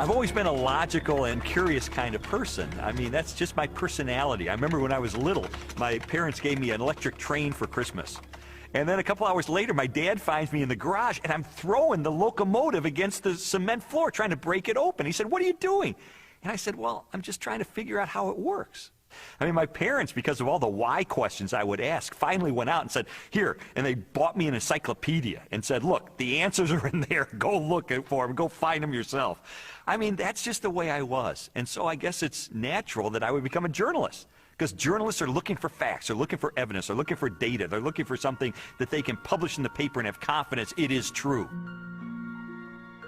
I've always been a logical and curious kind of person. I mean, that's just my personality. I remember when I was little, my parents gave me an electric train for Christmas. And then a couple hours later, my dad finds me in the garage, and I'm throwing the locomotive against the cement floor, trying to break it open. He said, "What are you doing?" And I said, "Well, I'm just trying to figure out how it works." I mean, my parents, because of all the why questions I would ask, finally went out and said, "Here," and they bought me an encyclopedia and said, "Look, the answers are in there. Go look for them. Go find them yourself." I mean, that's just the way I was. And so I guess it's natural that I would become a journalist. Because journalists are looking for facts, they're looking for evidence, they're looking for data, they're looking for something that they can publish in the paper and have confidence it is true.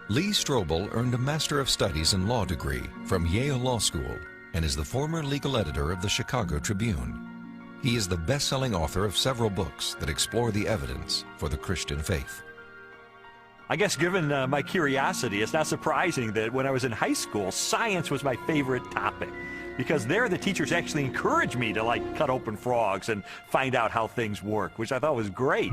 Lee Strobel earned a Master of Studies in Law degree from Yale Law School and is the former legal editor of the Chicago Tribune. He is the best-selling author of several books that explore the evidence for the Christian faith. I guess given my curiosity, it's not surprising that when I was in high school, science was my favorite topic. Because there the teachers actually encouraged me to like cut open frogs and find out how things work, which I thought was great.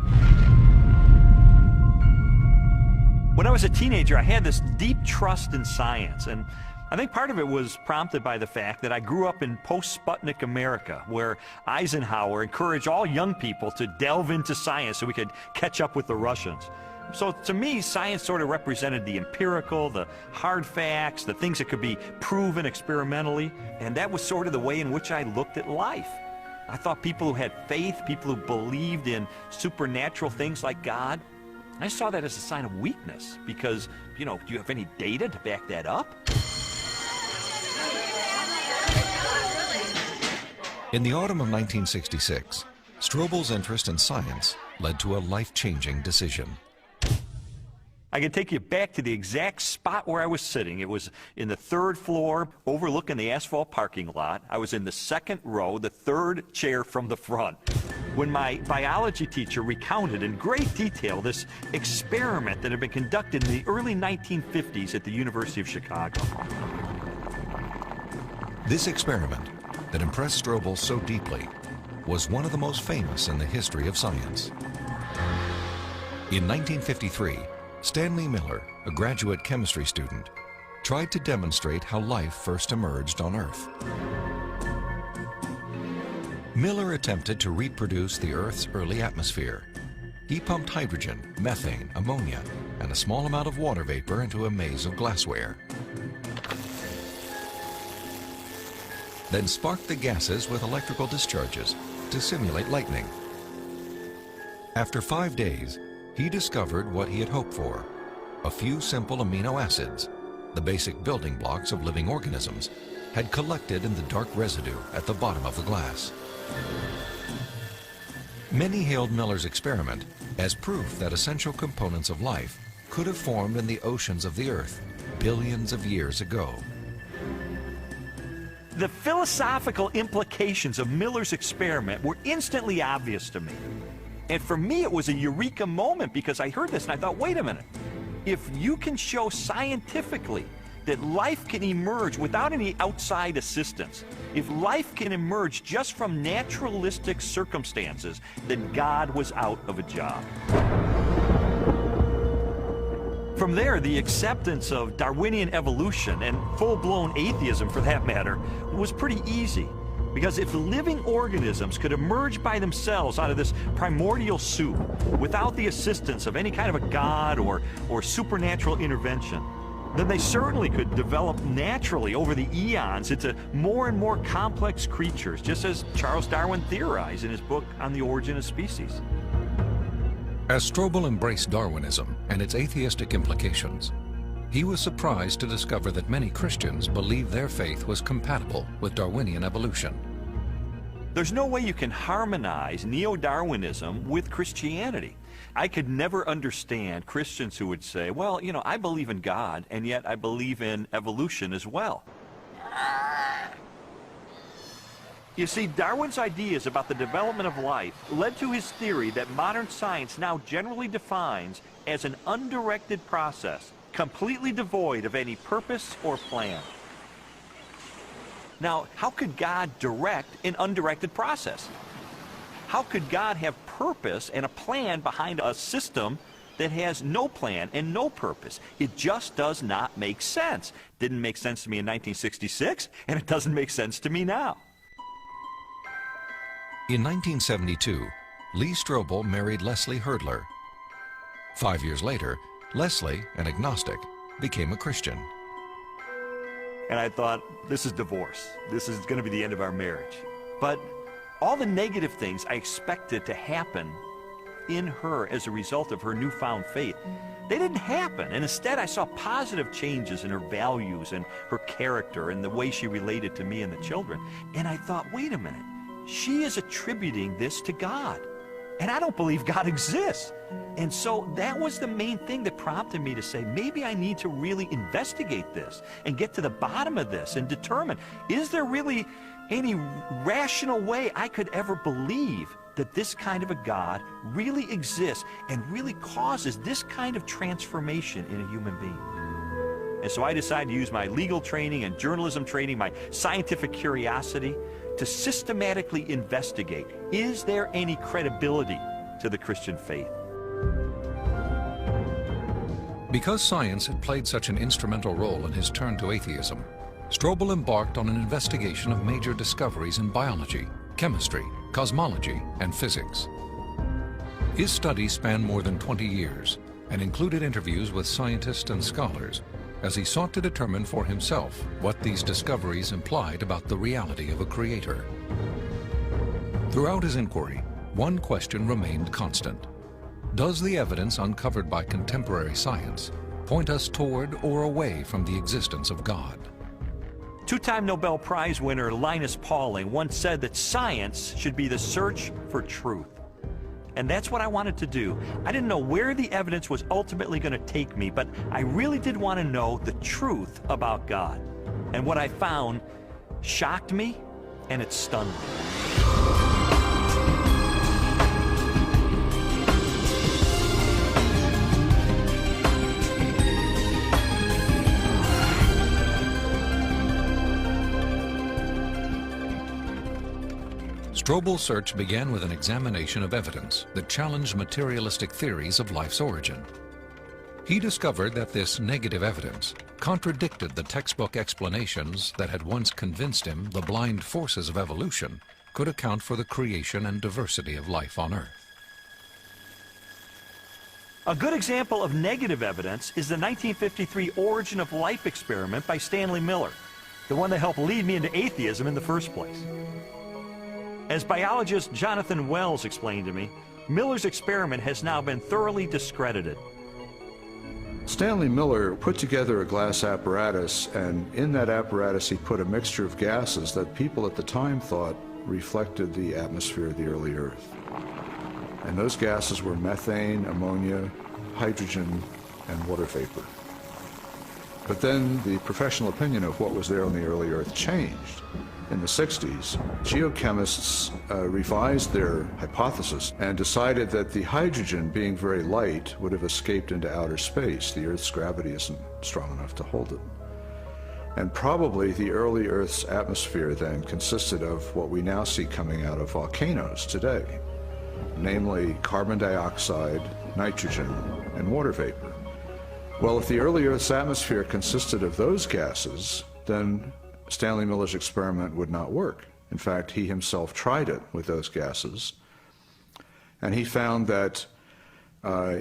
When I was a teenager, I had this deep trust in science, and I think part of it was prompted by the fact that I grew up in post-Sputnik America, where Eisenhower encouraged all young people to delve into science so we could catch up with the Russians. So to me, science sort of represented the empirical, the hard facts, the things that could be proven experimentally, and that was sort of the way in which I looked at life. I thought people who had faith, people who believed in supernatural things like God, I saw that as a sign of weakness because, you know, do you have any data to back that up? In the autumn of 1966, Strobel's interest in science led to a life-changing decision. I can take you back to the exact spot where I was sitting. It was in the third floor overlooking the asphalt parking lot. I was in the second row, the third chair from the front, when my biology teacher recounted in great detail this experiment that had been conducted in the early 1950s at the University of Chicago. This experiment that impressed Strobel so deeply was one of the most famous in the history of science. In 1953, Stanley Miller, a graduate chemistry student, tried to demonstrate how life first emerged on Earth. Miller attempted to reproduce the Earth's early atmosphere. He pumped hydrogen, methane, ammonia, and a small amount of water vapor into a maze of glassware. Then sparked the gases with electrical discharges to simulate lightning. After 5 days, he discovered what he had hoped for: a few simple amino acids, the basic building blocks of living organisms, had collected in the dark residue at the bottom of the glass. Many hailed Miller's experiment as proof that essential components of life could have formed in the oceans of the Earth billions of years ago. The philosophical implications of Miller's experiment were instantly obvious to me. And for me, it was a eureka moment because I heard this and I thought, wait a minute. If you can show scientifically that life can emerge without any outside assistance, if life can emerge just from naturalistic circumstances, then God was out of a job. From there, the acceptance of Darwinian evolution, and full-blown atheism for that matter, was pretty easy. Because if living organisms could emerge by themselves out of this primordial soup without the assistance of any kind of a god or supernatural intervention, then they certainly could develop naturally over the eons into more and more complex creatures, just as Charles Darwin theorized in his book On the Origin of Species. As Strobel embraced Darwinism and its atheistic implications, he was surprised to discover that many Christians believed their faith was compatible with Darwinian evolution. There's no way you can harmonize neo-Darwinism with Christianity. I could never understand Christians who would say, well, you know, I believe in God, and yet I believe in evolution as well. You see, Darwin's ideas about the development of life led to his theory that modern science now generally defines as an undirected process, completely devoid of any purpose or plan. Now, how could God direct an undirected process? How could God have purpose and a plan behind a system that has no plan and no purpose. It just does not make sense. Didn't make sense to me in 1966, and it doesn't make sense to me now. In 1972, Lee Strobel married Leslie Herdler. 5 years later, Leslie, an agnostic, became a Christian. And I thought, this is divorce. This is going to be the end of our marriage. But all the negative things I expected to happen in her as a result of her newfound faith, they didn't happen. And instead, I saw positive changes in her values and her character and the way she related to me and the children. And I thought, wait a minute, she is attributing this to God. And I don't believe God exists. And so that was the main thing that prompted me to say, maybe I need to really investigate this and get to the bottom of this and determine, is there really any rational way I could ever believe that this kind of a God really exists and really causes this kind of transformation in a human being? And so I decided to use my legal training and journalism training, my scientific curiosity, to systematically investigate, is there any credibility to the Christian faith? Because science had played such an instrumental role in his turn to atheism, Strobel embarked on an investigation of major discoveries in biology, chemistry, cosmology, and physics. His studies spanned more than 20 years and included interviews with scientists and scholars as he sought to determine for himself what these discoveries implied about the reality of a creator. Throughout his inquiry, one question remained constant. Does the evidence uncovered by contemporary science point us toward or away from the existence of God? Two-time Nobel Prize winner Linus Pauling once said that science should be the search for truth. And that's what I wanted to do. I didn't know where the evidence was ultimately going to take me, but I really did want to know the truth about God. And what I found shocked me, and it stunned me. Strobel's search began with an examination of evidence that challenged materialistic theories of life's origin. He discovered that this negative evidence contradicted the textbook explanations that had once convinced him the blind forces of evolution could account for the creation and diversity of life on Earth. A good example of negative evidence is the 1953 Origin of Life experiment by Stanley Miller, the one that helped lead me into atheism in the first place. As biologist Jonathan Wells explained to me, Miller's experiment has now been thoroughly discredited. Stanley Miller put together a glass apparatus, and in that apparatus he put a mixture of gases that people at the time thought reflected the atmosphere of the early Earth. And those gases were methane, ammonia, hydrogen, and water vapor. But then the professional opinion of what was there on the early Earth changed. In the 60s, geochemists revised their hypothesis and decided that the hydrogen, being very light, would have escaped into outer space. The Earth's gravity isn't strong enough to hold it. And probably the early Earth's atmosphere then consisted of what we now see coming out of volcanoes today, namely carbon dioxide, nitrogen, and water vapor. Well, if the early Earth's atmosphere consisted of those gases, then Stanley Miller's experiment would not work. In fact, he himself tried it with those gases, and he found that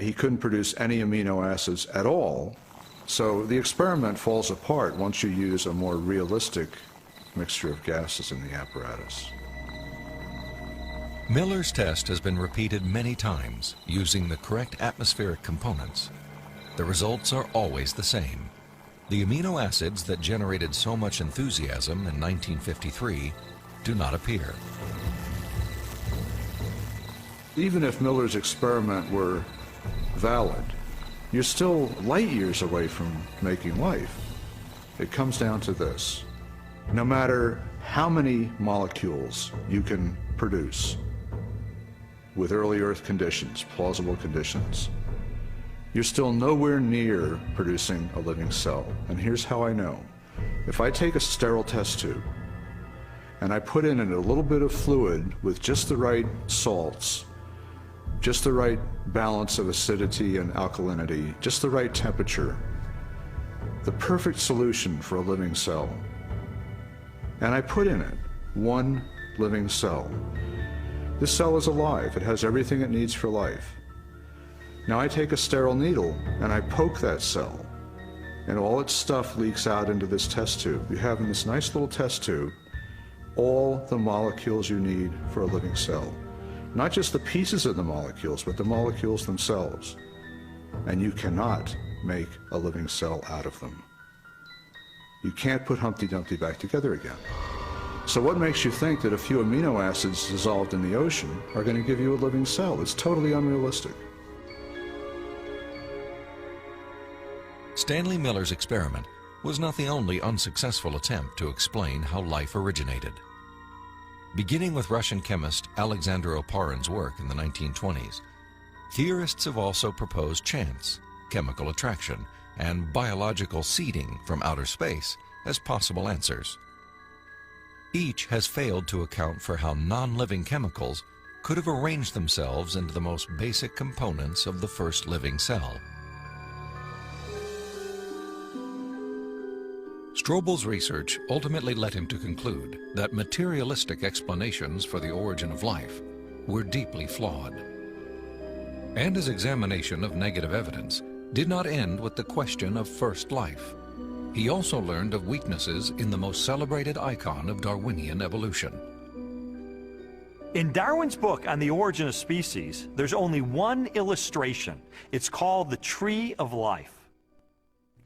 he couldn't produce any amino acids at all. So the experiment falls apart once you use a more realistic mixture of gases in the apparatus. Miller's test has been repeated many times using the correct atmospheric components. The results are always the same. The amino acids that generated so much enthusiasm in 1953 do not appear. Even if Miller's experiment were valid, you're still light years away from making life. It comes down to this. No matter how many molecules you can produce with early Earth conditions, plausible conditions, you're still nowhere near producing a living cell. And here's how I know. If I take a sterile test tube and I put in it a little bit of fluid with just the right salts, just the right balance of acidity and alkalinity, just the right temperature, the perfect solution for a living cell. And I put in it one living cell. This cell is alive. It has everything it needs for life. Now I take a sterile needle and I poke that cell, and all its stuff leaks out into this test tube. You have in this nice little test tube all the molecules you need for a living cell. Not just the pieces of the molecules, but the molecules themselves. And you cannot make a living cell out of them. You can't put Humpty Dumpty back together again. So what makes you think that a few amino acids dissolved in the ocean are going to give you a living cell? It's totally unrealistic. Stanley Miller's experiment was not the only unsuccessful attempt to explain how life originated. Beginning with Russian chemist Alexander Oparin's work in the 1920s, theorists have also proposed chance, chemical attraction, and biological seeding from outer space as possible answers. Each has failed to account for how non-living chemicals could have arranged themselves into the most basic components of the first living cell. Strobel's research ultimately led him to conclude that materialistic explanations for the origin of life were deeply flawed. And his examination of negative evidence did not end with the question of first life. He also learned of weaknesses in the most celebrated icon of Darwinian evolution. In Darwin's book on the origin of species, there's only one illustration. It's called the Tree of Life.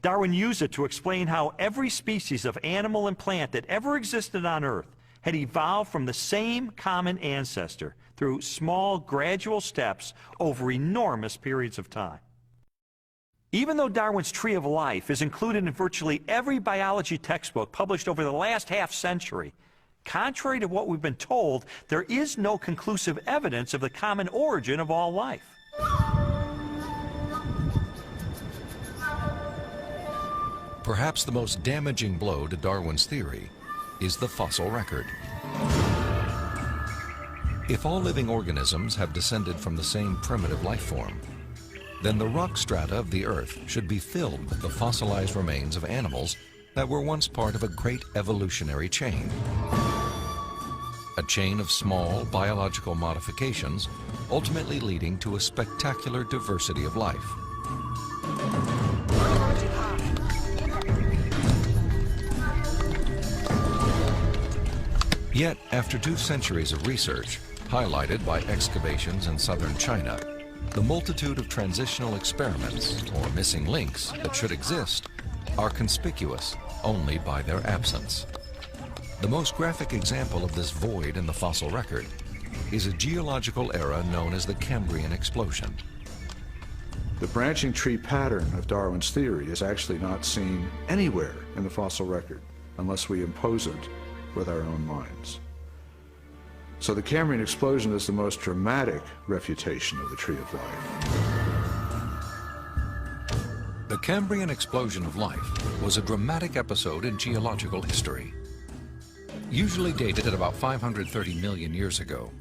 Darwin used it to explain how every species of animal and plant that ever existed on Earth had evolved from the same common ancestor through small, gradual steps over enormous periods of time. Even though Darwin's Tree of Life is included in virtually every biology textbook published over the last half-century, contrary to what we've been told, there is no conclusive evidence of the common origin of all life. Perhaps the most damaging blow to Darwin's theory is the fossil record. If all living organisms have descended from the same primitive life form, then the rock strata of the Earth should be filled with the fossilized remains of animals that were once part of a great evolutionary chain. A chain of small biological modifications, ultimately leading to a spectacular diversity of life. Yet, after 2 centuries of research, highlighted by excavations in southern China, the multitude of transitional experiments, or missing links, that should exist are conspicuous only by their absence. The most graphic example of this void in the fossil record is a geological era known as the Cambrian explosion. The branching tree pattern of Darwin's theory is actually not seen anywhere in the fossil record unless we impose it with our own minds. So the Cambrian explosion is the most dramatic refutation of the Tree of Life. The Cambrian explosion of life was a dramatic episode in geological history. Usually dated at about 530 million years ago,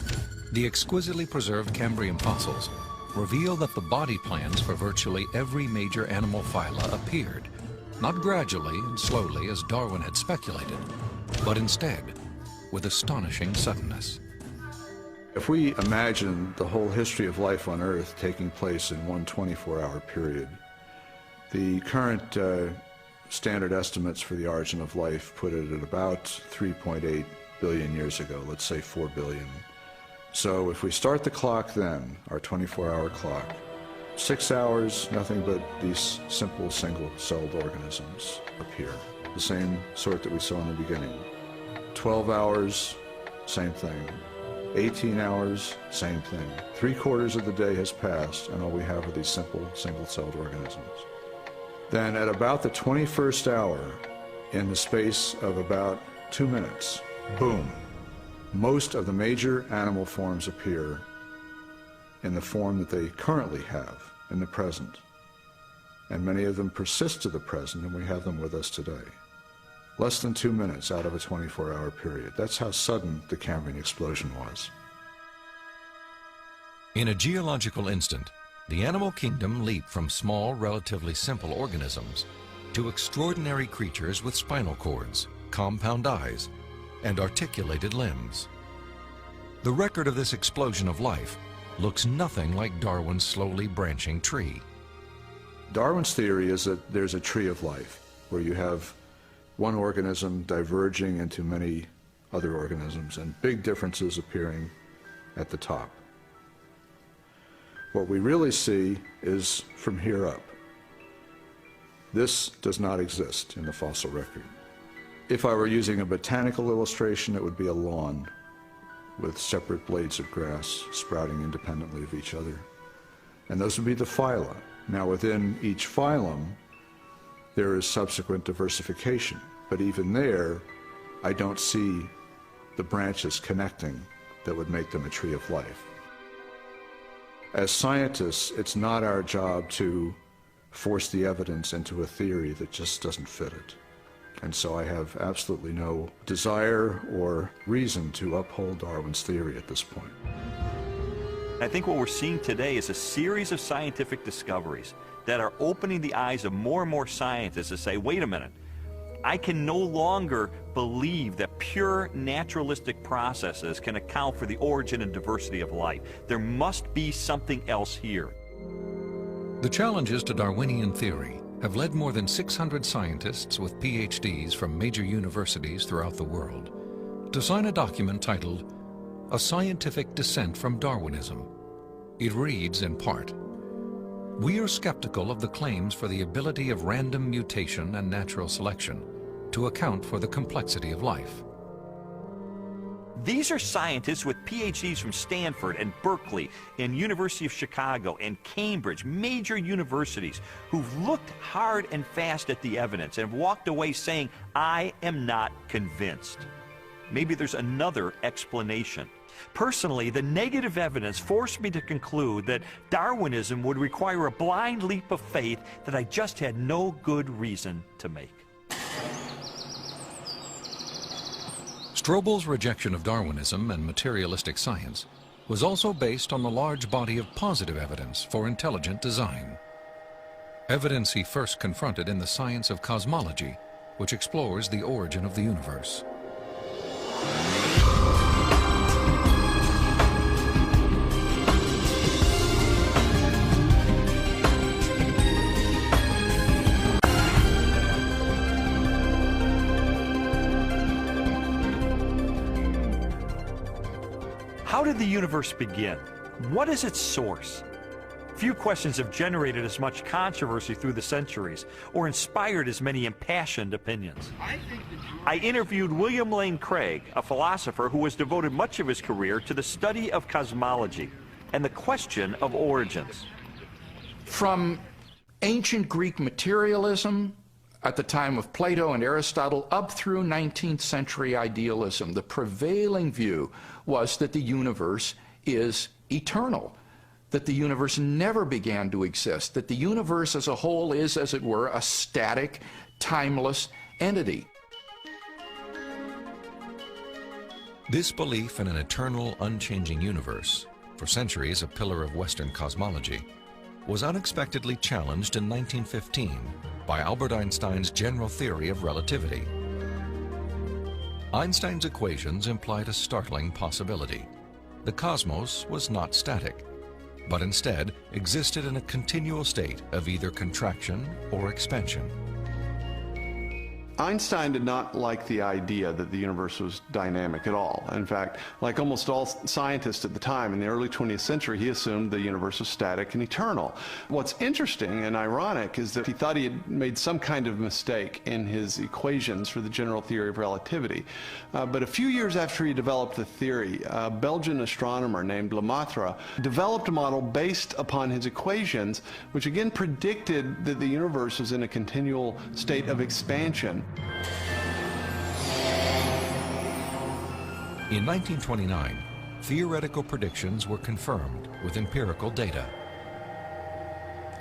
the exquisitely preserved Cambrian fossils reveal that the body plans for virtually every major animal phyla appeared, not gradually and slowly as Darwin had speculated, but instead with astonishing suddenness. If we imagine the whole history of life on Earth taking place in one 24-hour period, the current standard estimates for the origin of life put it at about 3.8 billion years ago, let's say 4 billion. So if we start the clock then, our 24-hour clock, 6 hours, nothing but these simple single-celled organisms appear, the same sort that we saw in the beginning. 12 hours, same thing. 18 hours, same thing. 3/4 of the day has passed, and all we have are these simple single-celled organisms. Then at about the 21st hour, in the space of about 2 minutes, boom, most of the major animal forms appear in the form that they currently have in the present. And many of them persist to the present, and we have them with us today. Less than 2 minutes out of a 24-hour period. That's how sudden the Cambrian explosion was. In a geological instant, the animal kingdom leaped from small, relatively simple organisms to extraordinary creatures with spinal cords, compound eyes, and articulated limbs. The record of this explosion of life looks nothing like Darwin's slowly branching tree. Darwin's theory is that there's a tree of life, where you have one organism diverging into many other organisms and big differences appearing at the top. What we really see is from here up. This does not exist in the fossil record. If I were using a botanical illustration, it would be a lawn with separate blades of grass sprouting independently of each other. And those would be the phyla. Now, within each phylum, there is subsequent diversification. But even there, I don't see the branches connecting that would make them a tree of life. As scientists, it's not our job to force the evidence into a theory that just doesn't fit it. And so I have absolutely no desire or reason to uphold Darwin's theory at this point. I think what we're seeing today is a series of scientific discoveries that are opening the eyes of more and more scientists to say, wait a minute, I can no longer believe that pure naturalistic processes can account for the origin and diversity of life. There must be something else here. The challenges to Darwinian theory have led more than 600 scientists with PhDs from major universities throughout the world to sign a document titled A Scientific Dissent from Darwinism. It reads in part, "We are skeptical of the claims for the ability of random mutation and natural selection to account for the complexity of life." These are scientists with PhDs from Stanford and Berkeley and University of Chicago and Cambridge, major universities, who've looked hard and fast at the evidence and have walked away saying, I am not convinced. Maybe there's another explanation. Personally, the negative evidence forced me to conclude that Darwinism would require a blind leap of faith that I just had no good reason to make. Strobel's rejection of Darwinism and materialistic science was also based on the large body of positive evidence for intelligent design. Evidence he first confronted in the science of cosmology, which explores the origin of the universe. How did the universe begin? What is its source? Few questions have generated as much controversy through the centuries or inspired as many impassioned opinions. I interviewed William Lane Craig, a philosopher who has devoted much of his career to the study of cosmology and the question of origins. From ancient Greek materialism at the time of Plato and Aristotle up through 19th century idealism, the prevailing view was that the universe is eternal, that the universe never began to exist, that the universe as a whole is, as it were, a static, timeless entity. This belief in an eternal, unchanging universe, for centuries a pillar of Western cosmology, was unexpectedly challenged in 1915 by Albert Einstein's general theory of relativity. Einstein's equations implied a startling possibility. The cosmos was not static, but instead existed in a continual state of either contraction or expansion. Einstein did not like the idea that the universe was dynamic at all. In fact, like almost all scientists at the time, in the early 20th century, he assumed the universe was static and eternal. What's interesting and ironic is that he thought he had made some kind of mistake in his equations for the general theory of relativity. But a few years after he developed the theory, a Belgian astronomer named Lemaitre developed a model based upon his equations, which again predicted that the universe was in a continual state of expansion. In 1929, theoretical predictions were confirmed with empirical data.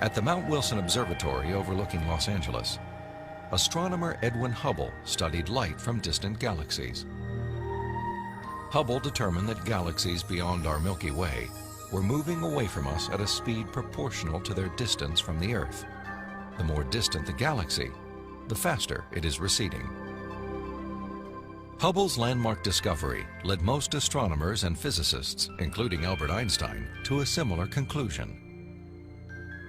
At the Mount Wilson Observatory overlooking Los Angeles, astronomer Edwin Hubble studied light from distant galaxies. Hubble determined that galaxies beyond our Milky Way were moving away from us at a speed proportional to their distance from the Earth. The more distant the galaxy, the faster it is receding. Hubble's landmark discovery led most astronomers and physicists, including Albert Einstein, to a similar conclusion.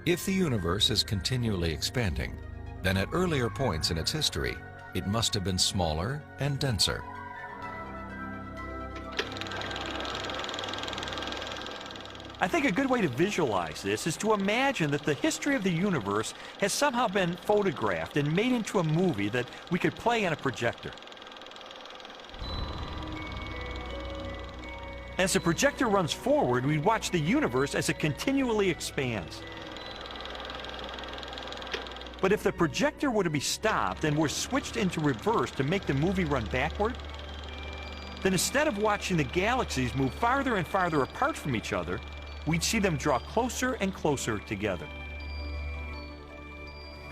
If the universe is continually expanding, then at earlier points in its history, it must have been smaller and denser. I think a good way to visualize this is to imagine that the history of the universe has somehow been photographed and made into a movie that we could play on a projector. As the projector runs forward, we watch the universe as it continually expands. But if the projector were to be stopped and were switched into reverse to make the movie run backward, then instead of watching the galaxies move farther and farther apart from each other, we'd see them draw closer and closer together.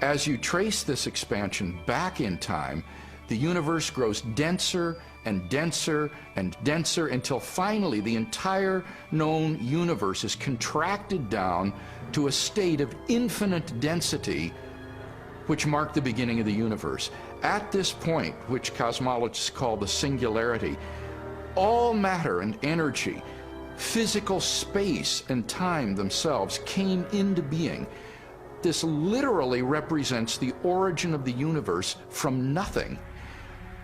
As you trace this expansion back in time, the universe grows denser and denser and denser until finally the entire known universe is contracted down to a state of infinite density, which marked the beginning of the universe. At this point, which cosmologists call the singularity, all matter and energy, physical space and time themselves came into being. This literally represents the origin of the universe from nothing.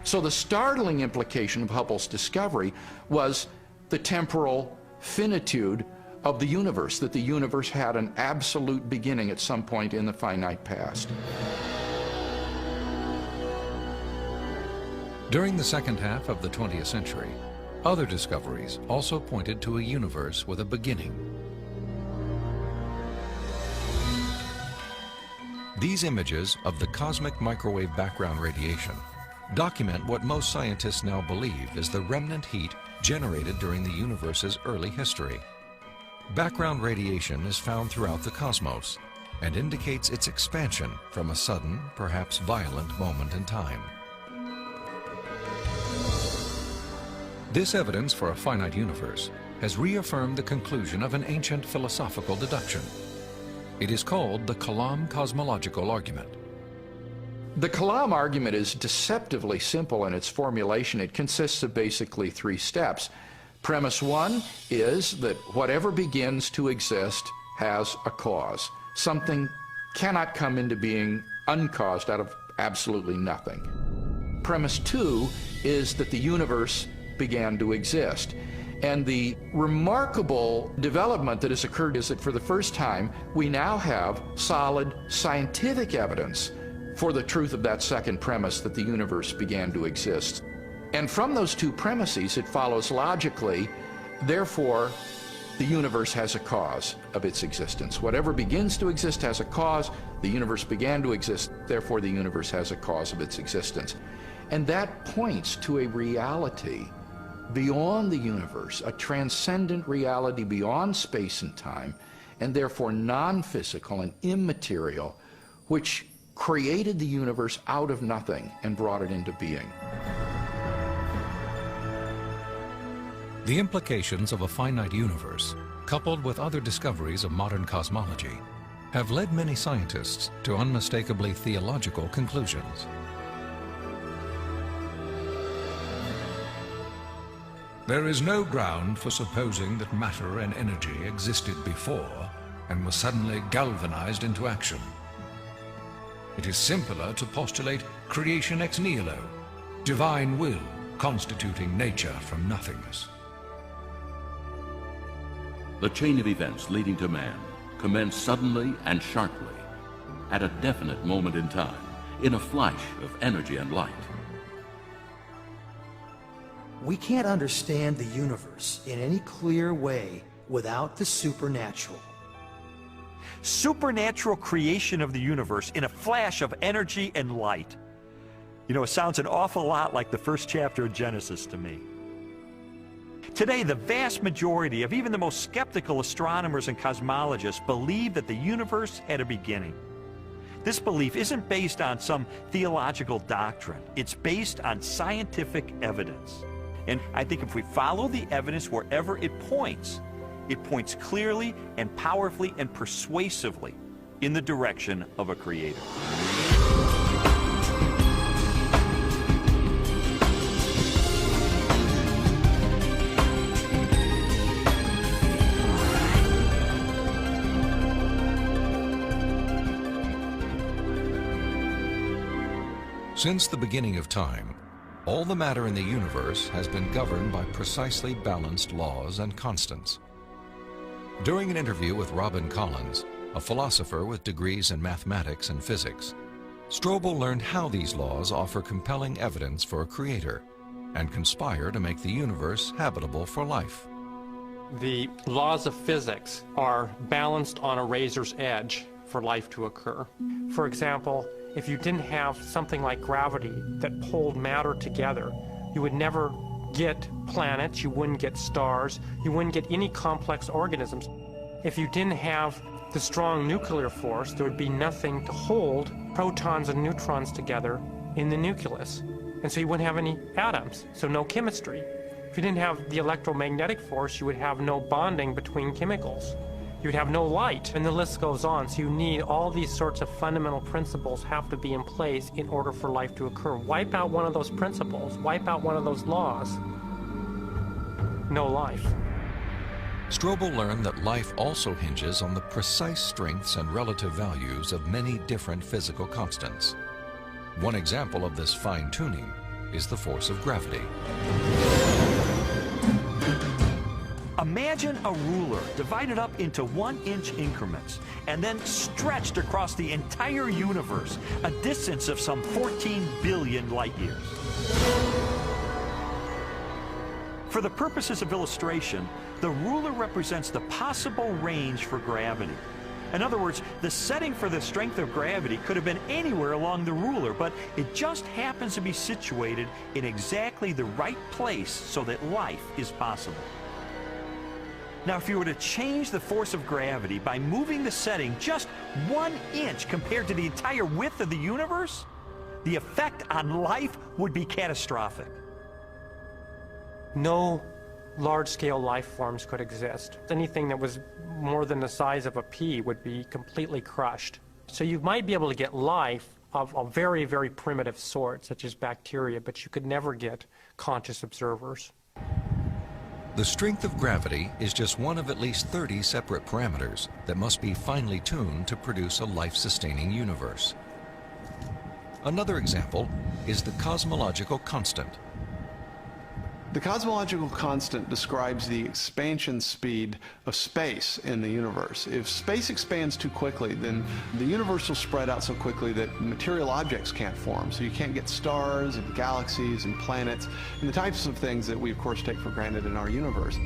So the startling implication of Hubble's discovery was the temporal finitude of the universe, that the universe had an absolute beginning at some point in the finite past. During the second half of the 20th century, other discoveries also pointed to a universe with a beginning. These images of the cosmic microwave background radiation document what most scientists now believe is the remnant heat generated during the universe's early history. Background radiation is found throughout the cosmos and indicates its expansion from a sudden, perhaps violent moment in time. This evidence for a finite universe has reaffirmed the conclusion of an ancient philosophical deduction. It is called the Kalam cosmological argument. The Kalam argument is deceptively simple in its formulation. It consists of basically 3 steps. Premise 1 is that whatever begins to exist has a cause. Something cannot come into being uncaused out of absolutely nothing. Premise 2 is that the universe began to exist. And the remarkable development that has occurred is that for the first time, we now have solid scientific evidence for the truth of that second premise, that the universe began to exist. And from those 2 premises, it follows logically, therefore, the universe has a cause of its existence. Whatever begins to exist has a cause. The universe began to exist, therefore the universe has a cause of its existence. And that points to a reality beyond the universe, a transcendent reality beyond space and time, and therefore non-physical and immaterial, which created the universe out of nothing and brought it into being. The implications of a finite universe, coupled with other discoveries of modern cosmology, have led many scientists to unmistakably theological conclusions. There is no ground for supposing that matter and energy existed before and were suddenly galvanized into action. It is simpler to postulate creation ex nihilo, divine will constituting nature from nothingness. The chain of events leading to man commenced suddenly and sharply, at a definite moment in time, in a flash of energy and light. We can't understand the universe in any clear way without the supernatural. Supernatural creation of the universe in a flash of energy and light. You know, it sounds an awful lot like the first chapter of Genesis to me. Today, the vast majority of even the most skeptical astronomers and cosmologists believe that the universe had a beginning. This belief isn't based on some theological doctrine. It's based on scientific evidence. And I think if we follow the evidence wherever it points, It points clearly and powerfully and persuasively in the direction of a creator. Since the beginning of time, all the matter in the universe has been governed by precisely balanced laws and constants. During an interview with Robin Collins, a philosopher with degrees in mathematics and physics, Strobel learned how these laws offer compelling evidence for a creator and conspire to make the universe habitable for life. The laws of physics are balanced on a razor's edge for life to occur. For example, if you didn't have something like gravity that pulled matter together, you would never get planets, you wouldn't get stars, you wouldn't get any complex organisms. If you didn't have the strong nuclear force, there would be nothing to hold protons and neutrons together in the nucleus. And so you wouldn't have any atoms, so no chemistry. If you didn't have the electromagnetic force, you would have no bonding between chemicals. You'd have no light, and the list goes on. So you need all these sorts of fundamental principles have to be in place in order for life to occur. Wipe out one of those principles, wipe out one of those laws, no life. Strobel learned that life also hinges on the precise strengths and relative values of many different physical constants. One example of this fine-tuning is the force of gravity. Imagine a ruler divided up into 1-inch increments and then stretched across the entire universe, a distance of some 14 billion light years. For the purposes of illustration, the ruler represents the possible range for gravity. In other words, the setting for the strength of gravity could have been anywhere along the ruler, but it just happens to be situated in exactly the right place so that life is possible. Now, if you were to change the force of gravity by moving the setting just 1 inch compared to the entire width of the universe, the effect on life would be catastrophic. No large-scale life forms could exist. Anything that was more than the size of a pea would be completely crushed. So you might be able to get life of a very, very primitive sort, such as bacteria, but you could never get conscious observers. The strength of gravity is just one of at least 30 separate parameters that must be finely tuned to produce a life-sustaining universe. Another example is the cosmological constant. The cosmological constant describes the expansion speed of space in the universe. If space expands too quickly, then the universe will spread out so quickly that material objects can't form. So you can't get stars and galaxies and planets and the types of things that we, of course, take for granted in our universe.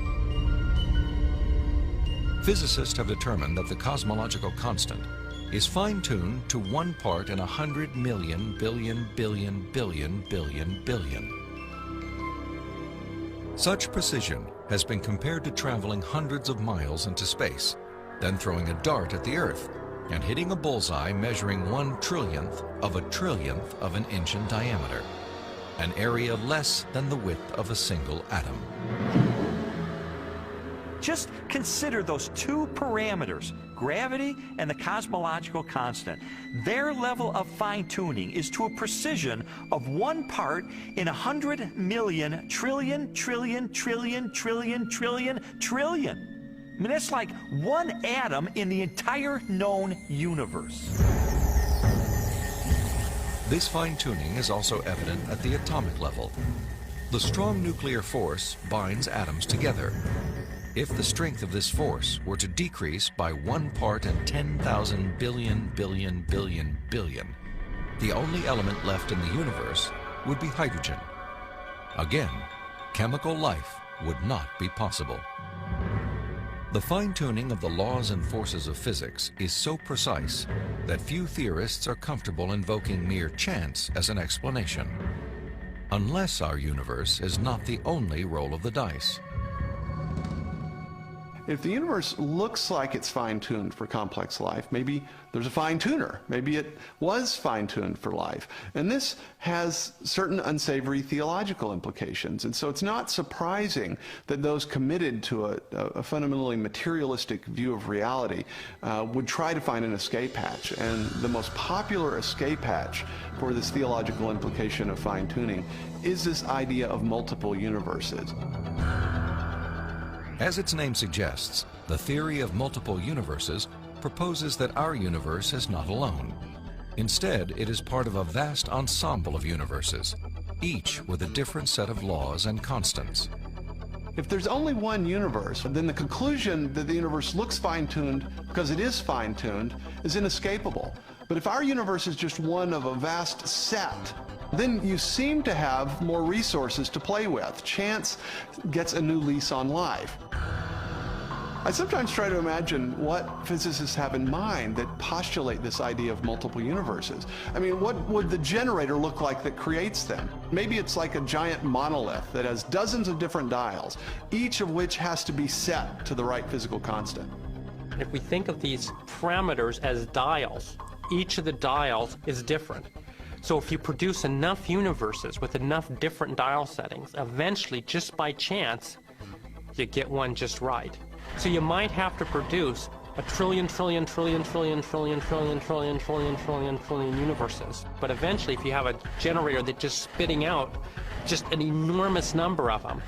Physicists have determined that the cosmological constant is fine-tuned to 1 part in 100 million billion billion billion billion billion. Such precision has been compared to traveling hundreds of miles into space, then throwing a dart at the Earth and hitting a bullseye measuring 1/trillionth of an inch in diameter, an area less than the width of a single atom. Just consider those two parameters, gravity and the cosmological constant. Their level of fine-tuning is to a precision of 1 part in 100 million trillion, trillion, trillion, trillion, trillion, trillion. I mean, that's like 1 atom in the entire known universe. This fine-tuning is also evident at the atomic level. The strong nuclear force binds atoms together. If the strength of this force were to decrease by 1 part in 10,000 billion billion billion billion, the only element left in the universe would be hydrogen. Again, chemical life would not be possible. The fine-tuning of the laws and forces of physics is so precise that few theorists are comfortable invoking mere chance as an explanation, unless our universe is not the only roll of the dice. If the universe looks like it's fine-tuned for complex life, maybe there's a fine-tuner. Maybe it was fine-tuned for life. And this has certain unsavory theological implications. And so it's not surprising that those committed to a fundamentally materialistic view of reality would try to find an escape hatch. And the most popular escape hatch for this theological implication of fine-tuning is this idea of multiple universes. As its name suggests, the theory of multiple universes proposes that our universe is not alone. Instead, it is part of a vast ensemble of universes, each with a different set of laws and constants. If there's only one universe, then the conclusion that the universe looks fine-tuned because it is fine-tuned is inescapable. But if our universe is just one of a vast set, then you seem to have more resources to play with. Chance gets a new lease on life. I sometimes try to imagine what physicists have in mind that postulate this idea of multiple universes. I mean, what would the generator look like that creates them? Maybe it's like a giant monolith that has dozens of different dials, each of which has to be set to the right physical constant. If we think of these parameters as dials, each of the dials is different. So if you produce enough universes with enough different dial settings, eventually, just by chance, you get one just right. So you might have to produce a trillion universes. But eventually, if you have a generator that's just spitting out just an enormous number of them,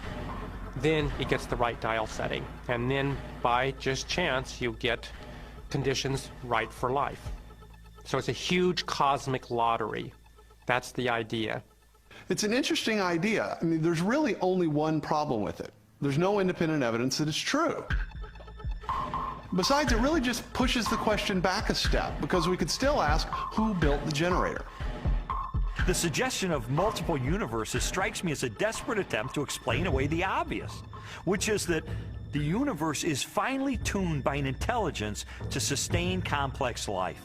then it gets the right dial setting. And then, by just chance, you get conditions right for life. So it's a huge cosmic lottery. That's the idea. It's an interesting idea. I mean, there's really only one problem with it. There's no independent evidence that it's true. Besides, it really just pushes the question back a step, because we could still ask, who built the generator? The suggestion of multiple universes strikes me as a desperate attempt to explain away the obvious, which is that the universe is finely tuned by an intelligence to sustain complex life.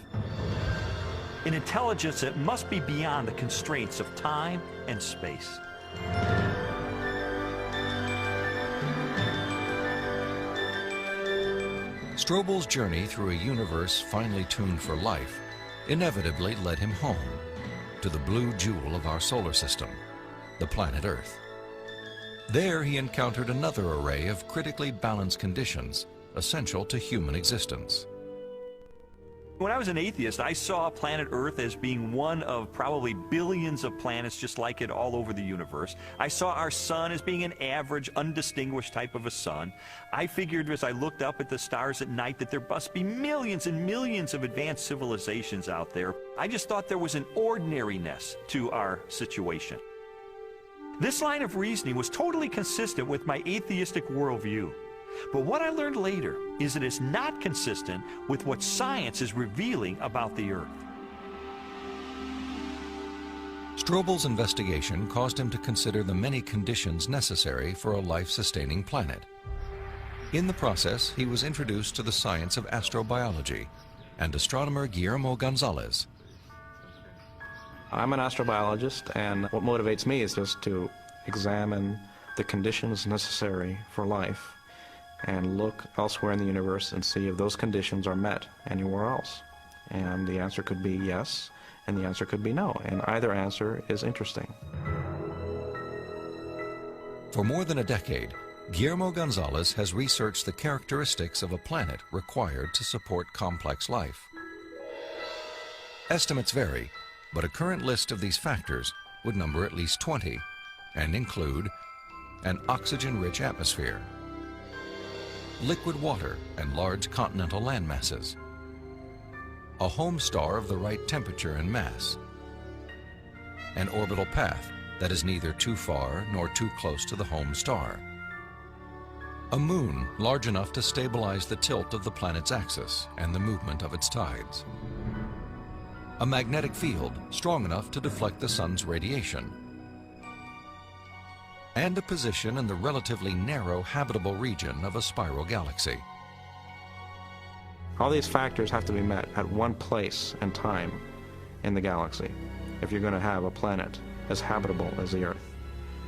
An intelligence that must be beyond the constraints of time and space. Strobel's journey through a universe finely tuned for life inevitably led him home, to the blue jewel of our solar system, the planet Earth. There he encountered another array of critically balanced conditions essential to human existence. When I was an atheist, I saw planet Earth as being one of probably billions of planets just like it all over the universe. I saw our sun as being an average, undistinguished type of a sun. I figured as I looked up at the stars at night that there must be millions and millions of advanced civilizations out there. I just thought there was an ordinariness to our situation. This line of reasoning was totally consistent with my atheistic worldview. But what I learned later is that it's not consistent with what science is revealing about the Earth. Strobel's investigation caused him to consider the many conditions necessary for a life-sustaining planet. In the process, he was introduced to the science of astrobiology and astronomer Guillermo Gonzalez. I'm an astrobiologist, and what motivates me is just to examine the conditions necessary for life and look elsewhere in the universe and see if those conditions are met anywhere else. And the answer could be yes, and the answer could be no, and either answer is interesting. For more than a decade, Guillermo Gonzalez has researched the characteristics of a planet required to support complex life. Estimates vary, but a current list of these factors would number at least 20 and include an oxygen-rich atmosphere, liquid water and large continental landmasses, a home star of the right temperature and mass, an orbital path that is neither too far nor too close to the home star, a moon large enough to stabilize the tilt of the planet's axis and the movement of its tides, a magnetic field strong enough to deflect the sun's radiation, and a position in the relatively narrow habitable region of a spiral galaxy. All these factors have to be met at one place and time in the galaxy if you're going to have a planet as habitable as the Earth,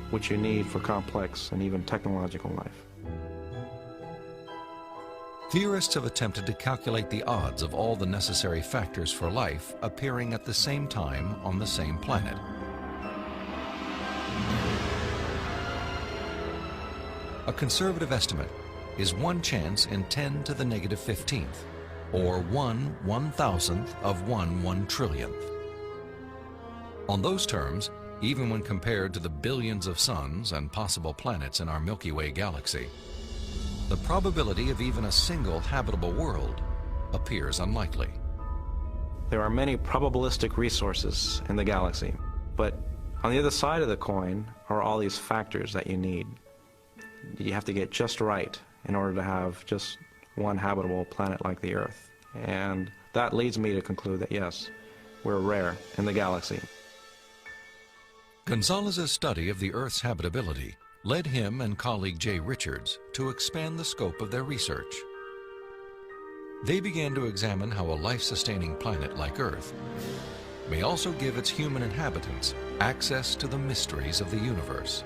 which you need for complex and even technological life. Theorists have attempted to calculate the odds of all the necessary factors for life appearing at the same time on the same planet. A conservative estimate is 1 chance in 10 to the negative 15th, or 1/1000th of 1/1,000,000,000th. On those terms, even when compared to the billions of suns and possible planets in our Milky Way galaxy, the probability of even a single habitable world appears unlikely. There are many probabilistic resources in the galaxy, but on the other side of the coin are all these factors that you need. You have to get just right in order to have just one habitable planet like the Earth. And that leads me to conclude that yes, we're rare in the galaxy. Gonzalez's study of the Earth's habitability led him and colleague Jay Richards to expand the scope of their research. They began to examine how a life-sustaining planet like Earth may also give its human inhabitants access to the mysteries of the universe.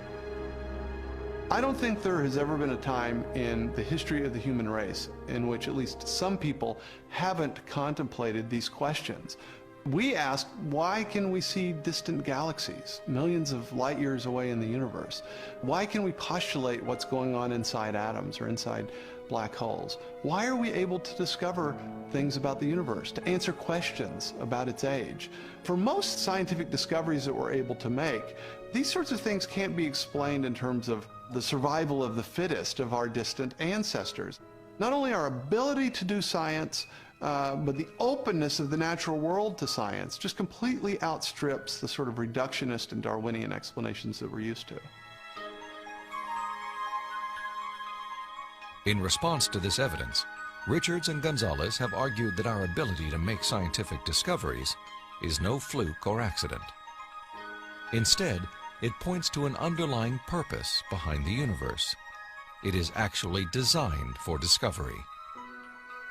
I don't think there has ever been a time in the history of the human race in which at least some people haven't contemplated these questions. We ask, why can we see distant galaxies, millions of light years away in the universe? Why can we postulate what's going on inside atoms or inside black holes? Why are we able to discover things about the universe, to answer questions about its age? For most scientific discoveries that we're able to make, these sorts of things can't be explained in terms of the survival of the fittest of our distant ancestors. Not only our ability to do science, but the openness of the natural world to science just completely outstrips the sort of reductionist and Darwinian explanations that we're used to. In response to this evidence, Richards and Gonzalez have argued that our ability to make scientific discoveries is no fluke or accident. Instead, it points to an underlying purpose behind the universe. It is actually designed for discovery.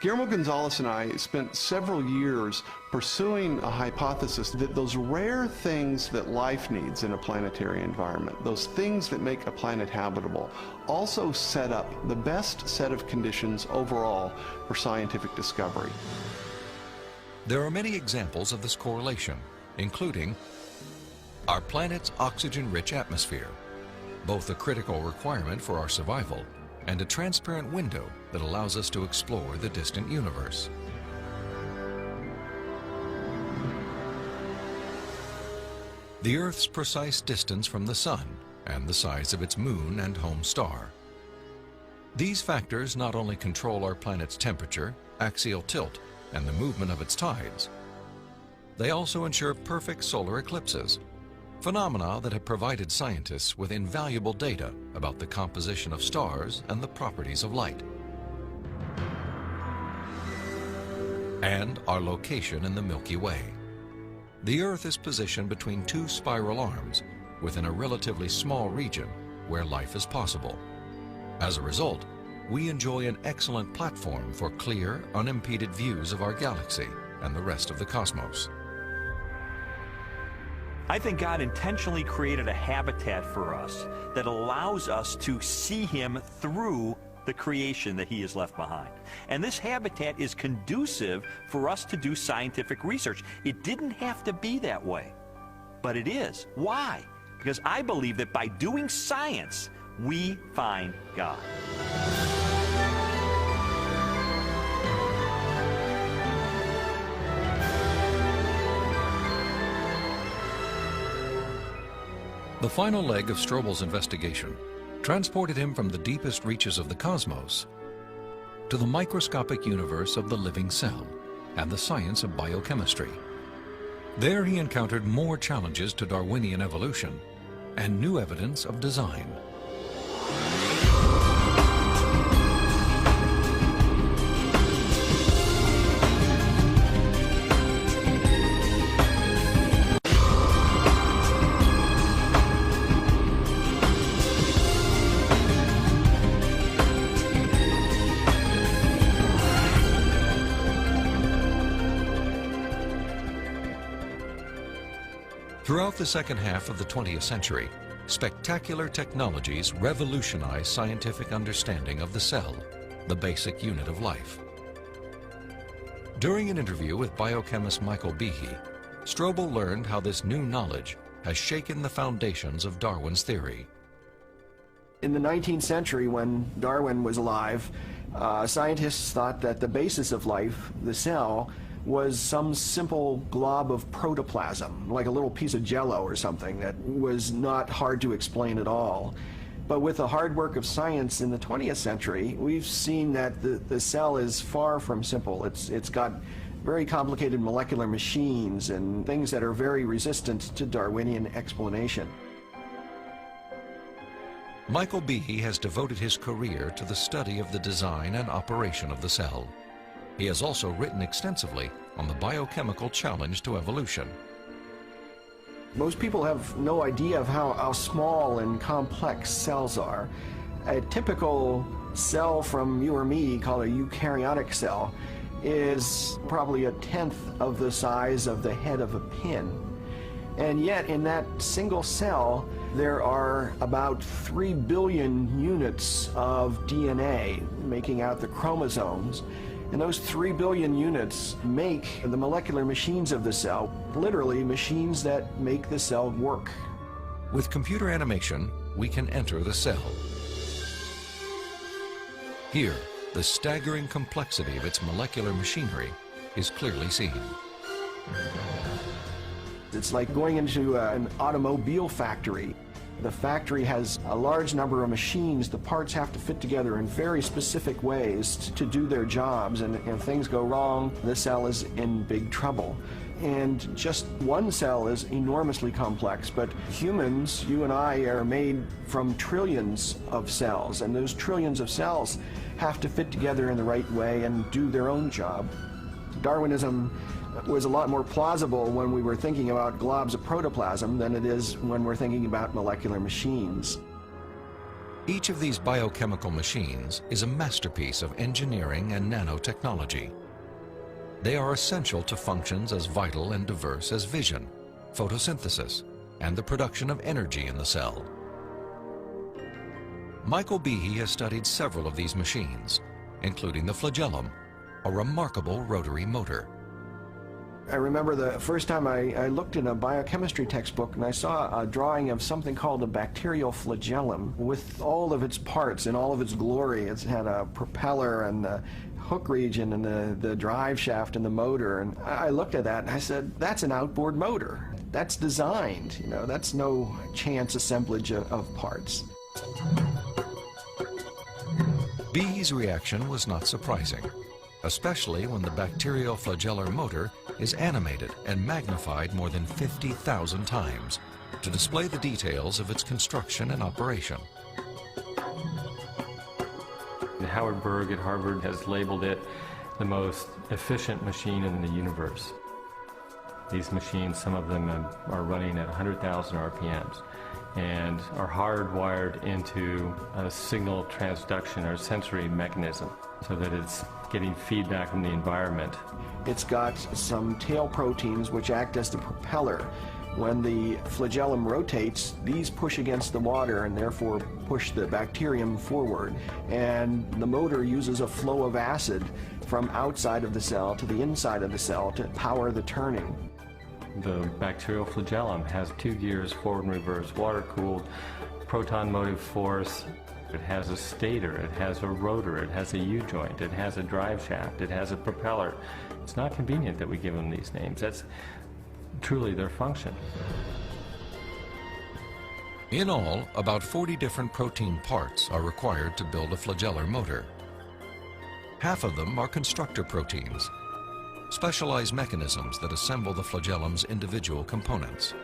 Guillermo Gonzalez and I spent several years pursuing a hypothesis that those rare things that life needs in a planetary environment, those things that make a planet habitable, also set up the best set of conditions overall for scientific discovery. There are many examples of this correlation, including our planet's oxygen-rich atmosphere, both a critical requirement for our survival and a transparent window that allows us to explore the distant universe. The Earth's precise distance from the Sun and the size of its moon and home star. These factors not only control our planet's temperature, axial tilt, and the movement of its tides, they also ensure perfect solar eclipses, phenomena that have provided scientists with invaluable data about the composition of stars and the properties of light. And our location in the Milky Way. The Earth is positioned between two spiral arms within a relatively small region where life is possible. As a result, we enjoy an excellent platform for clear, unimpeded views of our galaxy and the rest of the cosmos. I think God intentionally created a habitat for us that allows us to see Him through the creation that He has left behind. And this habitat is conducive for us to do scientific research. It didn't have to be that way, but it is. Why? Because I believe that by doing science, we find God. The final leg of Strobel's investigation transported him from the deepest reaches of the cosmos to the microscopic universe of the living cell and the science of biochemistry. There he encountered more challenges to Darwinian evolution and new evidence of design. Throughout the second half of the 20th century, spectacular technologies revolutionized scientific understanding of the cell. the basic unit of life. During an interview with biochemist Michael Behe, Strobel learned how this new knowledge has shaken the foundations of Darwin's theory. In the 19th century, when Darwin was alive, scientists thought that the basis of life, the cell, was some simple glob of protoplasm, like a little piece of jello or something that was not hard to explain at all. But with the hard work of science in the 20th century, we've seen that the cell is far from simple. It's got very complicated molecular machines and things that are very resistant to Darwinian explanation. Michael Behe has devoted his career to the study of the design and operation of the cell. He has also written extensively on the biochemical challenge to evolution. Most people have no idea of how small and complex cells are. A typical cell from you or me, called a eukaryotic cell, is probably 1/10 of the size of the head of a pin. And yet in that single cell, there are about 3 billion units of DNA making out the chromosomes. And those 3 billion units make the molecular machines of the cell, literally machines that make the cell work. With computer animation, we can enter the cell. Here, the staggering complexity of its molecular machinery is clearly seen. It's like going into an automobile factory. The factory has a large number of machines. The parts have to fit together in very specific ways to do their jobs, and if things go wrong, the cell is in big trouble. And just one cell is enormously complex, but humans, you and I, are made from trillions of cells, and those trillions of cells have to fit together in the right way and do their own job. Darwinism was a lot more plausible when we were thinking about globs of protoplasm than it is when we're thinking about molecular machines. Each of these biochemical machines is a masterpiece of engineering and nanotechnology. They are essential to functions as vital and diverse as vision, photosynthesis, and the production of energy in the cell. Michael Behe has studied several of these machines, including the flagellum, a remarkable rotary motor. I remember the first time I looked in a biochemistry textbook and I saw a drawing of something called a bacterial flagellum with all of its parts in all of its glory. It's had a propeller and the hook region and the drive shaft and the motor. And I looked at that and I said, that's an outboard motor. That's designed, you know, that's no chance assemblage of parts. Behe's reaction was not surprising, especially when the bacterial flagellar motor is animated and magnified more than 50,000 times to display the details of its construction and operation. Howard Berg at Harvard has labeled it the most efficient machine in the universe. These machines, some of them are running at 100,000 RPMs and are hardwired into a signal transduction or sensory mechanism so that it's getting feedback from the environment. It's got some tail proteins which act as the propeller. When the flagellum rotates, these push against the water and therefore push the bacterium forward. And the motor uses a flow of acid from outside of the cell to the inside of the cell to power the turning. The bacterial flagellum has 2 gears, forward and reverse, water-cooled, proton motive force. It has a stator, it has a rotor, it has a U-joint, it has a drive shaft, it has a propeller. It's not convenient that we give them these names. That's truly their function. In all, about 40 different protein parts are required to build a flagellar motor. Half of them are constructor proteins, specialized mechanisms that assemble the flagellum's individual components.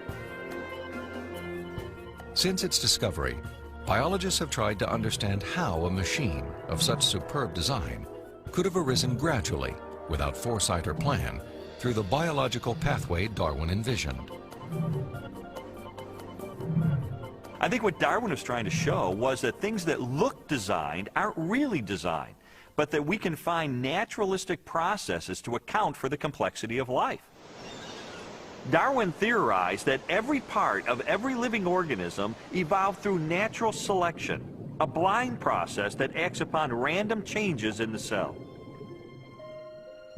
Since its discovery, biologists have tried to understand how a machine of such superb design could have arisen gradually, without foresight or plan, through the biological pathway Darwin envisioned. I think what Darwin was trying to show was that things that look designed aren't really designed, but that we can find naturalistic processes to account for the complexity of life. Darwin theorized that every part of every living organism evolved through natural selection, a blind process that acts upon random changes in the cell.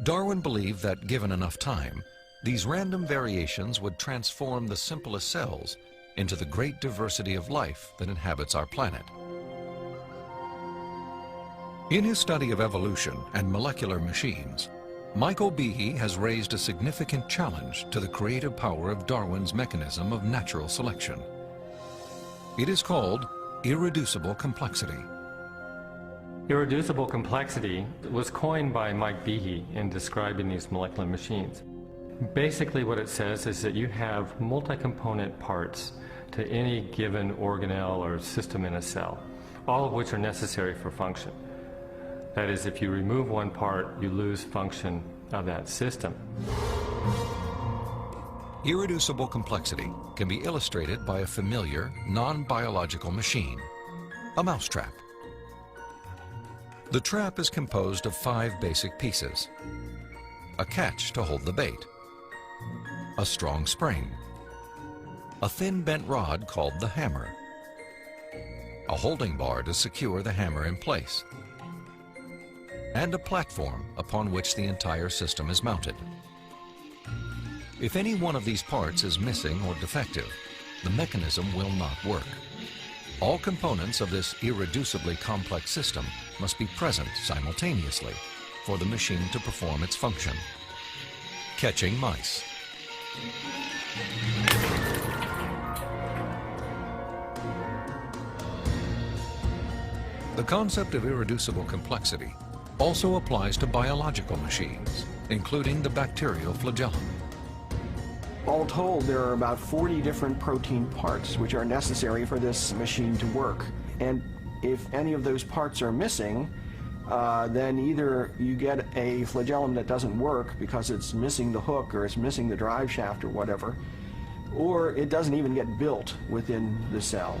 Darwin believed that given enough time, these random variations would transform the simplest cells into the great diversity of life that inhabits our planet. In his study of evolution and molecular machines, Michael Behe has raised a significant challenge to the creative power of Darwin's mechanism of natural selection. It is called irreducible complexity. Irreducible complexity was coined by Mike Behe in describing these molecular machines. Basically what it says is that you have multi-component parts to any given organelle or system in a cell, all of which are necessary for function. That is, if you remove one part, you lose function of that system. Irreducible complexity can be illustrated by a familiar, non-biological machine, a mousetrap. The trap is composed of 5 basic pieces: a catch to hold the bait, a strong spring, a thin bent rod called the hammer, a holding bar to secure the hammer in place, and a platform upon which the entire system is mounted. If any one of these parts is missing or defective, the mechanism will not work. All components of this irreducibly complex system must be present simultaneously for the machine to perform its function. Catching mice. The concept of irreducible complexity also applies to biological machines, including the bacterial flagellum. All told, there are about 40 different protein parts which are necessary for this machine to work. And if any of those parts are missing, then either you get a flagellum that doesn't work because it's missing the hook or it's missing the drive shaft or whatever, or it doesn't even get built within the cell.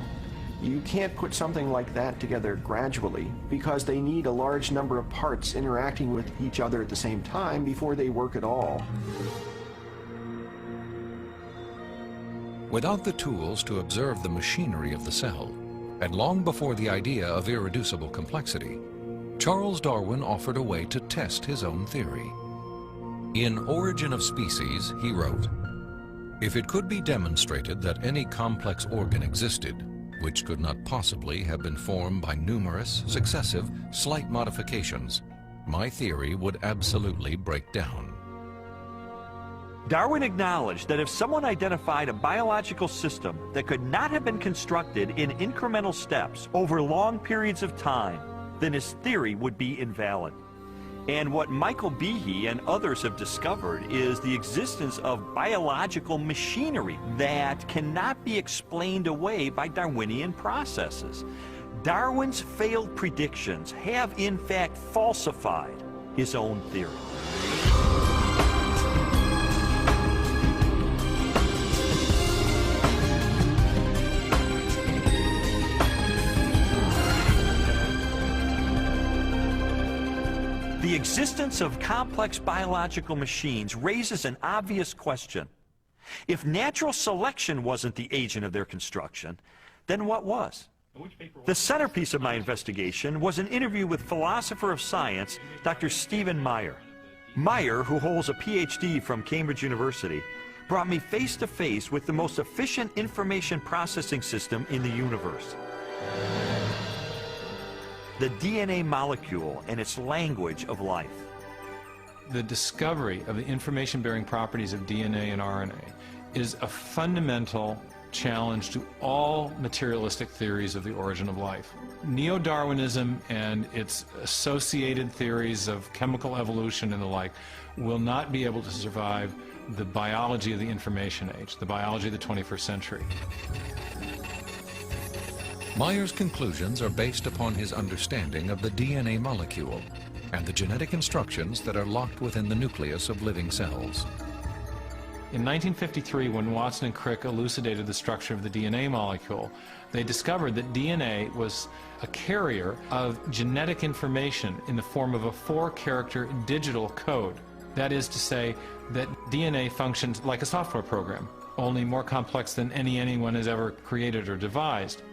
You can't put something like that together gradually because they need a large number of parts interacting with each other at the same time before they work at all. Without the tools to observe the machinery of the cell, and long before the idea of irreducible complexity, Charles Darwin offered a way to test his own theory. In Origin of Species, he wrote, "If it could be demonstrated that any complex organ existed, which could not possibly have been formed by numerous, successive, slight modifications, my theory would absolutely break down." Darwin acknowledged that if someone identified a biological system that could not have been constructed in incremental steps over long periods of time, then his theory would be invalid. And what Michael Behe and others have discovered is the existence of biological machinery that cannot be explained away by Darwinian processes. Darwin's failed predictions have in fact falsified his own theory. The existence of complex biological machines raises an obvious question. If natural selection wasn't the agent of their construction, then what was? The centerpiece of my investigation was an interview with philosopher of science, Dr. Stephen Meyer. Meyer, who holds a PhD from Cambridge University, brought me face to face with the most efficient information processing system in the universe. The DNA molecule and its language of life. The discovery of the information-bearing properties of DNA and RNA is a fundamental challenge to all materialistic theories of the origin of life. Neo-Darwinism and its associated theories of chemical evolution and the like will not be able to survive the biology of the information age, the biology of the 21st century. Meyer's conclusions are based upon his understanding of the DNA molecule and the genetic instructions that are locked within the nucleus of living cells. In 1953, when Watson and Crick elucidated the structure of the DNA molecule, they discovered that DNA was a carrier of genetic information in the form of a 4-character digital code. That is to say that DNA functions like a software program, only more complex than anyone has ever created or devised.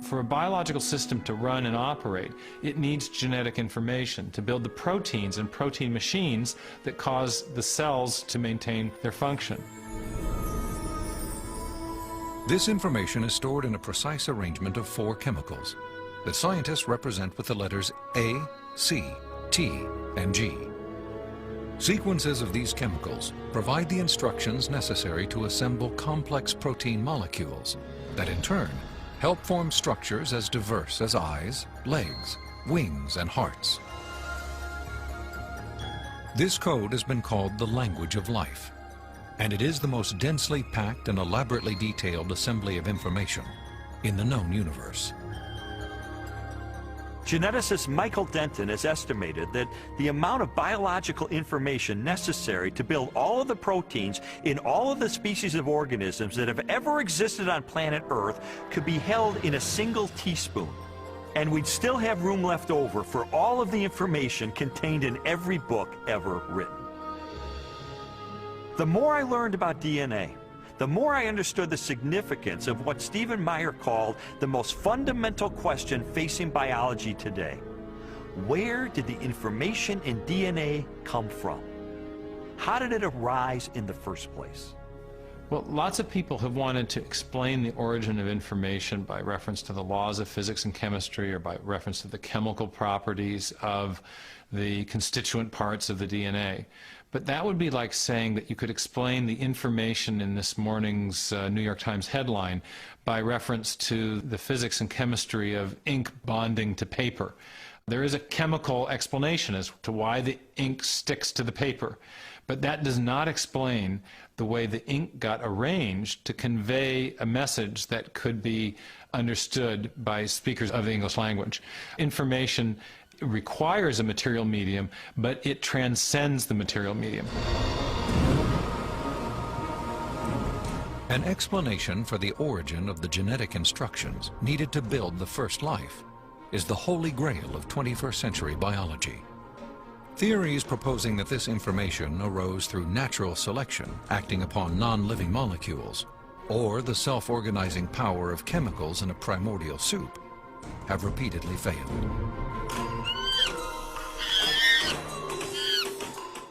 For a biological system to run and operate, it needs genetic information to build the proteins and protein machines that cause the cells to maintain their function. This information is stored in a precise arrangement of 4 chemicals that scientists represent with the letters A, C, T, and G. Sequences of these chemicals provide the instructions necessary to assemble complex protein molecules that in turn help form structures as diverse as eyes, legs, wings, and hearts. This code has been called the language of life, and it is the most densely packed and elaborately detailed assembly of information in the known universe. Geneticist Michael Denton has estimated that the amount of biological information necessary to build all of the proteins in all of the species of organisms that have ever existed on planet Earth could be held in a single teaspoon. And we'd still have room left over for all of the information contained in every book ever written. The more I learned about DNA, the more I understood the significance of what Stephen Meyer called the most fundamental question facing biology today. Where did the information in DNA come from? How did it arise in the first place? Well, lots of people have wanted to explain the origin of information by reference to the laws of physics and chemistry or by reference to the chemical properties of the constituent parts of the DNA. But that would be like saying that you could explain the information in this morning's New York Times headline by reference to the physics and chemistry of ink bonding to paper. There is a chemical explanation as to why the ink sticks to the paper, but that does not explain the way the ink got arranged to convey a message that could be understood by speakers of the English language. Information requires a material medium, but it transcends the material medium. An explanation for the origin of the genetic instructions needed to build the first life is the holy grail of 21st century biology. Theories proposing that this information arose through natural selection acting upon non-living molecules, or the self-organizing power of chemicals in a primordial soup, have repeatedly failed.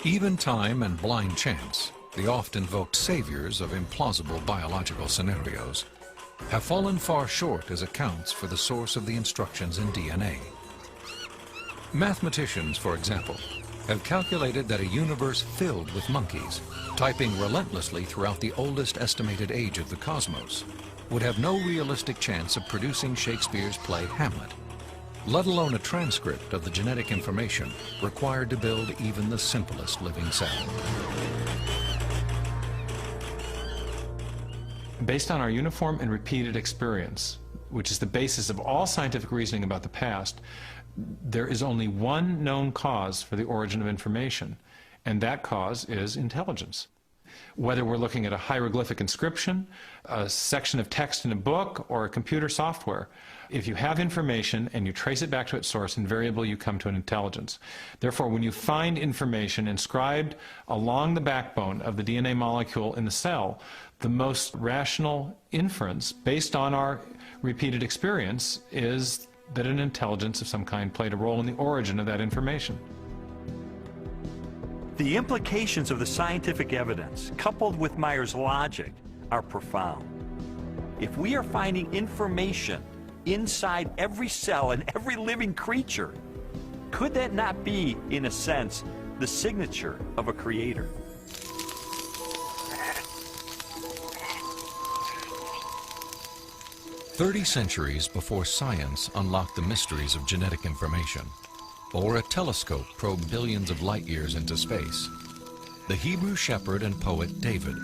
Even time and blind chance, the oft-invoked saviors of implausible biological scenarios, have fallen far short as accounts for the source of the instructions in DNA. Mathematicians, for example, have calculated that a universe filled with monkeys, typing relentlessly throughout the oldest estimated age of the cosmos, would have no realistic chance of producing Shakespeare's play Hamlet, let alone a transcript of the genetic information required to build even the simplest living cell. Based on our uniform and repeated experience, which is the basis of all scientific reasoning about the past, there is only one known cause for the origin of information, and that cause is intelligence. Whether we're looking at a hieroglyphic inscription, a section of text in a book, or a computer software, if you have information and you trace it back to its source, invariably you come to an intelligence. Therefore, when you find information inscribed along the backbone of the DNA molecule in the cell, the most rational inference, based on our repeated experience, is that an intelligence of some kind played a role in the origin of that information. The implications of the scientific evidence, coupled with Meyer's logic, are profound. If we are finding information inside every cell and every living creature, could that not be, in a sense, the signature of a creator? "30 centuries before science unlocked the mysteries of genetic information, or a telescope probed billions of light years into space, the Hebrew shepherd and poet David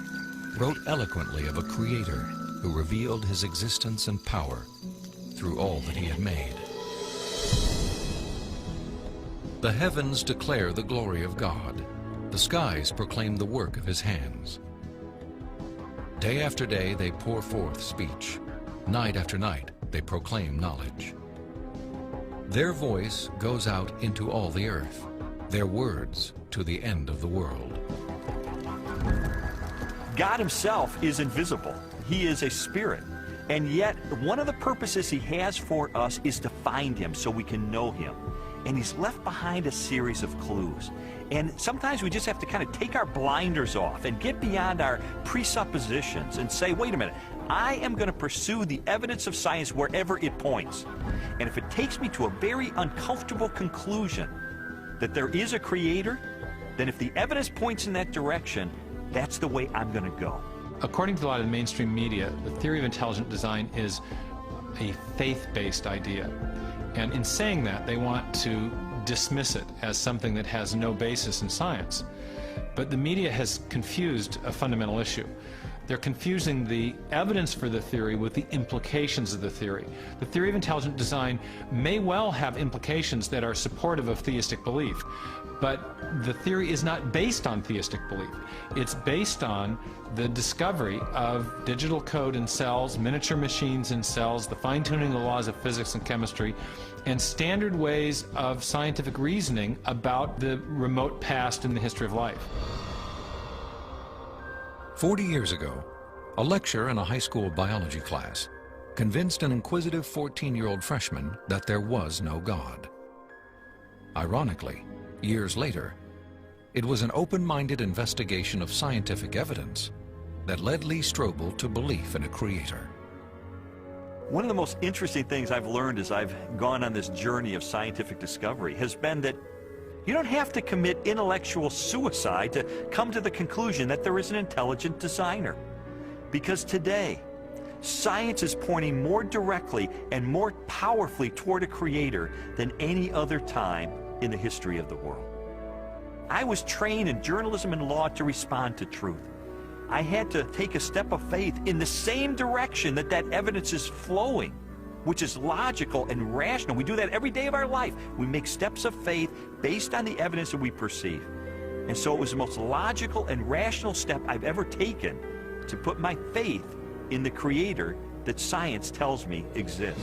wrote eloquently of a creator who revealed his existence and power through all that he had made. The heavens declare the glory of God. The skies proclaim the work of his hands. Day after day they pour forth speech. Night after night they proclaim knowledge. Their voice goes out into all the earth, their words to the end of the world." God himself is invisible. He is a spirit. And yet, one of the purposes he has for us is to find him so we can know him. And he's left behind a series of clues. And sometimes we just have to kind of take our blinders off and get beyond our presuppositions and say, wait a minute, I am going to pursue the evidence of science wherever it points. And if it takes me to a very uncomfortable conclusion that there is a creator, then if the evidence points in that direction, that's the way I'm going to go. According to a lot of the mainstream media, the theory of intelligent design is a faith-based idea. And in saying that, they want to dismiss it as something that has no basis in science. But the media has confused a fundamental issue. They're confusing the evidence for the theory with the implications of the theory. The theory of intelligent design may well have implications that are supportive of theistic belief, but the theory is not based on theistic belief. It's based on the discovery of digital code in cells, miniature machines in cells, the fine-tuning of the laws of physics and chemistry, and standard ways of scientific reasoning about the remote past in the history of life. 40 years ago, a lecturer in a high school biology class convinced an inquisitive 14-year-old freshman that there was no God. Ironically, years later, it was an open-minded investigation of scientific evidence that led Lee Strobel to belief in a creator. One of the most interesting things I've learned as I've gone on this journey of scientific discovery has been that you don't have to commit intellectual suicide to come to the conclusion that there is an intelligent designer. Because today, science is pointing more directly and more powerfully toward a creator than any other time in the history of the world. I was trained in journalism and law to respond to truth. I had to take a step of faith in the same direction that evidence is flowing, which is logical and rational. We do that every day of our life. We make steps of faith based on the evidence that we perceive. And so it was the most logical and rational step I've ever taken to put my faith in the creator that science tells me exists.